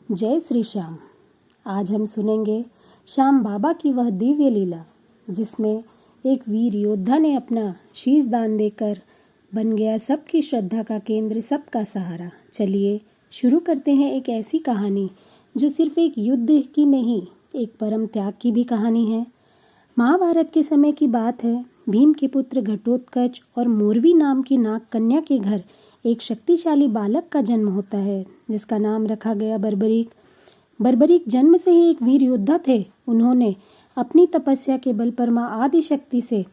जय श्री श्याम। आज हम सुनेंगे श्याम बाबा की वह दिव्य लीला जिसमें एक वीर योद्धा ने अपना शीश दान देकर बन गया सबकी श्रद्धा का केंद्र, सबका सहारा। चलिए शुरू करते हैं एक ऐसी कहानी जो सिर्फ एक युद्ध की नहीं, एक परम त्याग की भी कहानी है। महाभारत के समय की बात है। भीम के पुत्र घटोत्कच और मोरवी नाम की नाग कन्या के घर एक शक्तिशाली बालक का जन्म होता है जिसका नाम रखा गया बर्बरीक। बर्बरीक जन्म से ही एक वीर योद्धा थे। उन्होंने अपनी तपस्या के बल पर मां आदि शक्ति से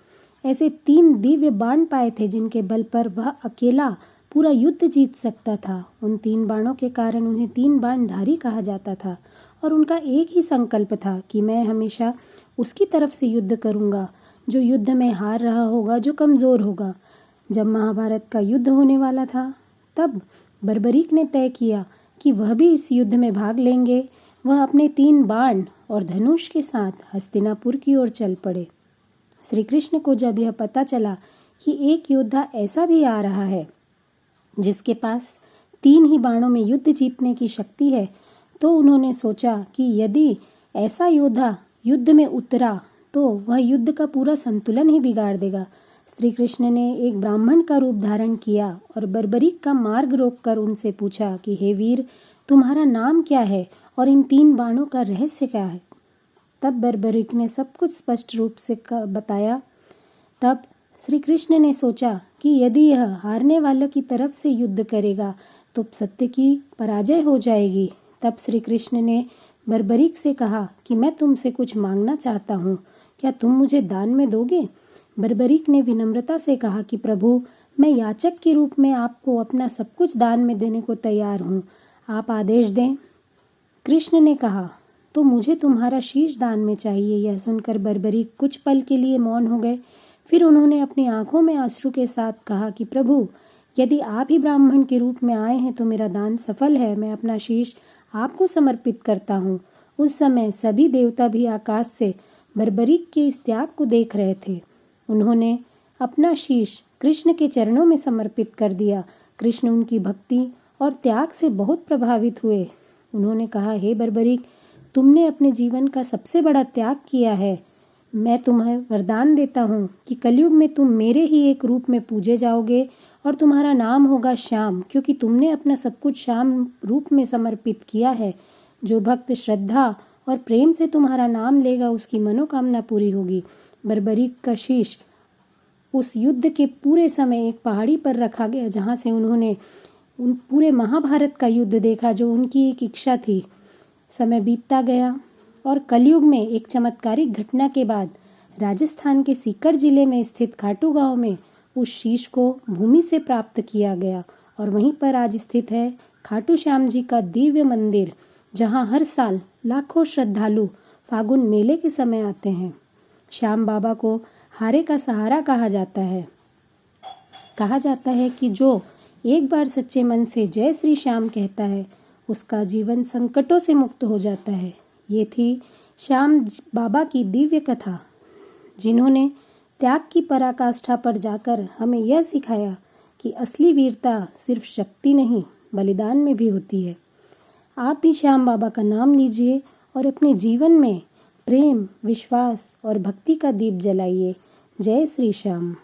ऐसे 3 दिव्य बाण पाए थे जिनके बल पर वह अकेला पूरा युद्ध जीत सकता था। उन 3 बाणों के कारण उन्हें 3 बाणधारी कहा जाता था और उनका एक ही संकल्प था कि मैं हमेशा उसकी तरफ से युद्ध करूंगा जो युद्ध में हार रहा होगा, जो कमज़ोर होगा। जब महाभारत का युद्ध होने वाला था तब बर्बरीक ने तय किया कि वह भी इस युद्ध में भाग लेंगे। वह अपने 3 बाण और धनुष के साथ हस्तिनापुर की ओर चल पड़े। श्री कृष्ण को जब यह पता चला कि एक योद्धा ऐसा भी आ रहा है जिसके पास 3 ही बाणों में युद्ध जीतने की शक्ति है, तो उन्होंने सोचा कि यदि ऐसा योद्धा युद्ध में उतरा तो वह युद्ध का पूरा संतुलन ही बिगाड़ देगा। श्री कृष्ण ने एक ब्राह्मण का रूप धारण किया और बर्बरीक का मार्ग रोककर उनसे पूछा कि हे वीर, तुम्हारा नाम क्या है और इन 3 बाणों का रहस्य क्या है। तब बर्बरीक ने सब कुछ स्पष्ट रूप से बताया। तब श्री कृष्ण ने सोचा कि यदि यह हारने वालों की तरफ से युद्ध करेगा तो सत्य की पराजय हो जाएगी। तब श्री कृष्ण ने बर्बरीक से कहा कि मैं तुमसे कुछ मांगना चाहता हूँ, क्या तुम मुझे दान में दोगे। बर्बरीक ने विनम्रता से कहा कि प्रभु, मैं याचक के रूप में आपको अपना सब कुछ दान में देने को तैयार हूँ, आप आदेश दें। कृष्ण ने कहा, तो मुझे तुम्हारा शीश दान में चाहिए। यह सुनकर बर्बरीक कुछ पल के लिए मौन हो गए। फिर उन्होंने अपनी आंखों में आंसू के साथ कहा कि प्रभु, यदि आप ही ब्राह्मण के रूप में आए हैं तो मेरा दान सफल है। मैं अपना शीश आपको समर्पित करता हूँ। उस समय सभी देवता भी आकाश से बर्बरीक के इस त्याग को देख रहे थे। उन्होंने अपना शीश कृष्ण के चरणों में समर्पित कर दिया। कृष्ण उनकी भक्ति और त्याग से बहुत प्रभावित हुए। उन्होंने कहा, हे बर्बरीक, तुमने अपने जीवन का सबसे बड़ा त्याग किया है। मैं तुम्हें वरदान देता हूँ कि कलयुग में तुम मेरे ही एक रूप में पूजे जाओगे और तुम्हारा नाम होगा श्याम, क्योंकि तुमने अपना सब कुछ श्याम रूप में समर्पित किया है। जो भक्त श्रद्धा और प्रेम से तुम्हारा नाम लेगा उसकी मनोकामना पूरी होगी। बर्बरीक का शीश उस युद्ध के पूरे समय एक पहाड़ी पर रखा गया जहाँ से उन्होंने उन पूरे महाभारत का युद्ध देखा जो उनकी एक इच्छा थी। समय बीतता गया और कलयुग में एक चमत्कारिक घटना के बाद राजस्थान के सीकर जिले में स्थित खाटू गांव में उस शीश को भूमि से प्राप्त किया गया और वहीं पर आज स्थित है खाटू श्याम जी का दिव्य मंदिर, जहां हर साल लाखों श्रद्धालु फागुन मेले के समय आते हैं। श्याम बाबा को हारे का सहारा कहा जाता है। कहा जाता है कि जो एक बार सच्चे मन से जय श्री श्याम कहता है उसका जीवन संकटों से मुक्त हो जाता है। ये थी श्याम बाबा की दिव्य कथा, जिन्होंने त्याग की पराकाष्ठा पर जाकर हमें यह सिखाया कि असली वीरता सिर्फ शक्ति नहीं, बलिदान में भी होती है। आप भी श्याम बाबा का नाम लीजिए और अपने जीवन में प्रेम, विश्वास और भक्ति का दीप जलाइए। जय श्री श्याम।